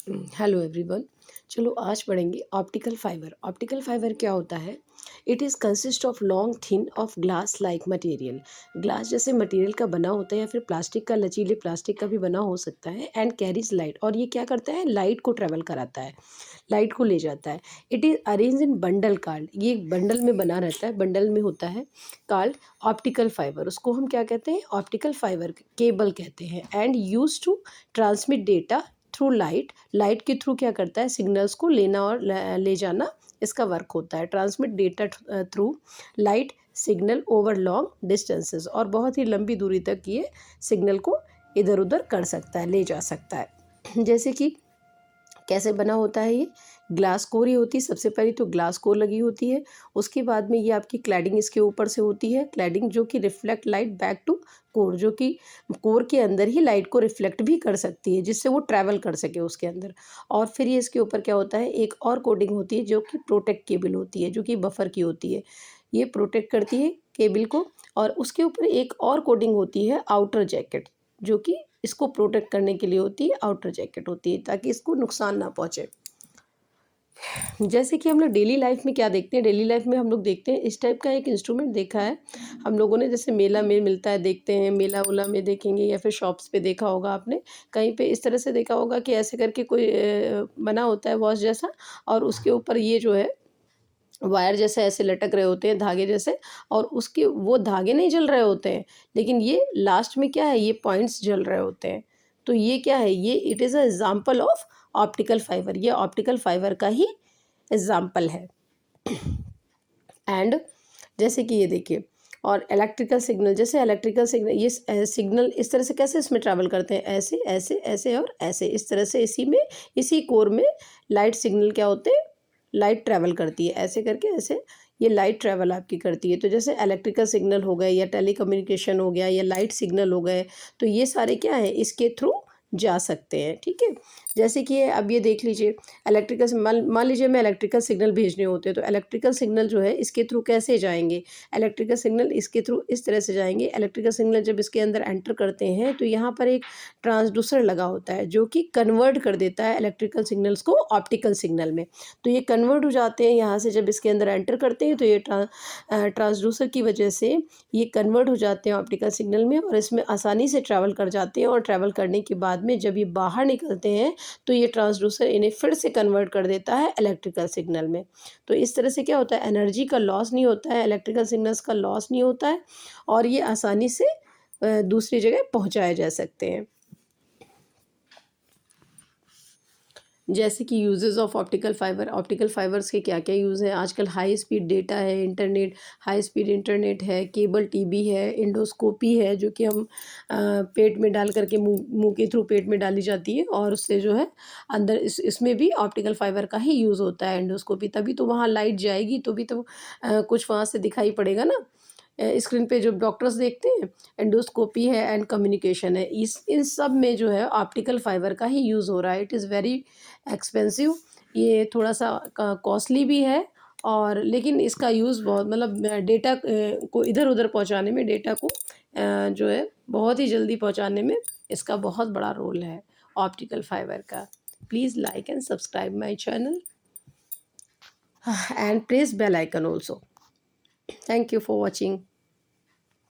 Hello everyone. चलो आज पढ़ेंगे ऑप्टिकल फाइबर। ऑप्टिकल फाइबर क्या होता है? It is consist of long thin of glass like material. Glass जैसे मटेरियल का बना होता है या फिर प्लास्टिक का, लचीले प्लास्टिक का भी बना हो सकता है। एंड कैरीज लाइट, और ये क्या करता है? लाइट को ट्रेवल कराता है, लाइट को ले जाता है। It is arrange in bundle card, ये बंडल में बना रहता है, बंडल में होता है। कार्ड ऑप्टिकल फाइबर, उसको हम क्या कहते हैं? ऑप्टिकल फाइबर केबल कहते हैं। And use to transmit data through light. Light के थ्रू क्या करता है? सिग्नल्स को लेना और ले जाना, इसका वर्क होता है। Transmit data through light signal over long distances, और बहुत ही लंबी दूरी तक ये सिग्नल को इधर उधर कर सकता है, ले जा सकता है। जैसे कि कैसे बना होता है ये? ग्लास कोर ही होती है, सबसे पहले तो ग्लास कोर लगी होती है। उसके बाद में ये आपकी क्लैडिंग इसके ऊपर से होती है, क्लैडिंग जो कि reflect light back to core, जो कि कोर के अंदर ही लाइट को रिफ्लेक्ट भी कर सकती है, जिससे वो ट्रैवल कर सके उसके अंदर। और फिर ये इसके ऊपर क्या होता है? एक और कोटिंग होती है जो कि प्रोटेक्ट केबल होती है, जो कि बफर की होती है। ये प्रोटेक्ट करती है केबल को। और उसके ऊपर एक और कोटिंग होती है आउटर जैकेट, जो कि इसको प्रोटेक्ट करने के लिए होती है। आउटर जैकेट होती है ताकि इसको नुकसान ना पहुंचे। जैसे कि हम लोग डेली लाइफ में क्या देखते हैं? डेली लाइफ में हम लोग देखते हैं इस टाइप का एक इंस्ट्रूमेंट देखा है हम लोगों ने, जैसे मेला में मिलता है, देखते हैं मेला उला में देखेंगे, या फिर शॉप्स पे देखा होगा आपने, कहीं पे इस तरह से देखा होगा कि ऐसे करके कोई बना होता है वॉच जैसा, और उसके ऊपर ये जो है वायर जैसे ऐसे लटक रहे होते हैं, धागे जैसे। और उसके वो धागे नहीं जल रहे होते हैं, लेकिन ये लास्ट में क्या है? ये पॉइंट्स जल रहे होते हैं। तो ये क्या है? ये it is a example of optical fibre. ये ऑप्टिकल फाइबर का ही एग्जाम्पल है। एंड जैसे कि ये देखिए, और इलेक्ट्रिकल सिग्नल, जैसे इलेक्ट्रिकल सिग्नल, ये सिग्नल इस तरह से कैसे इसमें ट्रैवल करते हैं? ऐसे ऐसे ऐसे और ऐसे, इस तरह से इसी में, इसी कोर में लाइट सिग्नल क्या होते हैं? लाइट ट्रैवल करती है ऐसे करके, ऐसे ये लाइट ट्रैवल आपकी करती है। तो जैसे इलेक्ट्रिकल सिग्नल हो गए, या टेलीकम्युनिकेशन हो गया, या लाइट सिग्नल हो गए, तो ये सारे क्या है? इसके थ्रू जा सकते हैं। ठीक है। जैसे कि अब ये देख लीजिए, इलेक्ट्रिकल मान लीजिए मैं इलेक्ट्रिकल सिग्नल भेजने होते हैं, तो इलेक्ट्रिकल सिग्नल जो है इसके थ्रू कैसे जाएंगे? इलेक्ट्रिकल सिग्नल इसके थ्रू इस तरह से जाएंगे। इलेक्ट्रिकल सिग्नल जब इसके अंदर एंटर करते हैं तो यहाँ पर एक ट्रांसड्यूसर लगा होता है, जो कि कन्वर्ट कर देता है इलेक्ट्रिकल सिग्नल्स को ऑप्टिकल सिग्नल में। तो ये कन्वर्ट हो जाते हैं यहाँ से, जब इसके अंदर एंटर करते हैं तो ये ट्रांसड्यूसर की वजह से ये कन्वर्ट हो जाते हैं ऑप्टिकल सिग्नल में, और इसमें आसानी से ट्रैवल कर जाते हैं। और ट्रैवल करने के बाद में जब ये बाहर निकलते हैं तो ये ट्रांसड्यूसर इन्हें फिर से कन्वर्ट कर देता है इलेक्ट्रिकल सिग्नल में। तो इस तरह से क्या होता है? एनर्जी का लॉस नहीं होता है, इलेक्ट्रिकल सिग्नल्स का लॉस नहीं होता है, और ये आसानी से दूसरी जगह पहुंचाए जा सकते हैं। जैसे कि uses of optical fibre, optical fibres के क्या क्या यूज़ हैं? आजकल हाई स्पीड डेटा है, इंटरनेट, हाई स्पीड इंटरनेट है, केबल टीवी है, इंडोस्कोपी है, जो कि हम पेट में डाल करके मुंह मुंह के थ्रू पेट में डाली जाती है, और उससे जो है अंदर इसमें भी ऑप्टिकल फाइबर का ही यूज़ होता है। इंडोस्कोपी, तभी तो वहाँ लाइट जाएगी, तो भी तो कुछ वहाँ से दिखाई पड़ेगा ना। स्क्रीन पे जो डॉक्टर्स देखते हैं, एंडोस्कोपी है एंड कम्युनिकेशन है, इस इन सब में जो है ऑप्टिकल फाइबर का ही यूज़ हो रहा है। इट इज़ वेरी एक्सपेंसिव, ये थोड़ा सा कॉस्टली भी है, और लेकिन इसका यूज़ बहुत, मतलब डेटा को इधर उधर पहुंचाने में, डेटा को जो है बहुत ही जल्दी पहुंचाने में इसका बहुत बड़ा रोल है ऑप्टिकल फाइबर का। Please like and subscribe my channel and press bell icon also. Thank you for watching.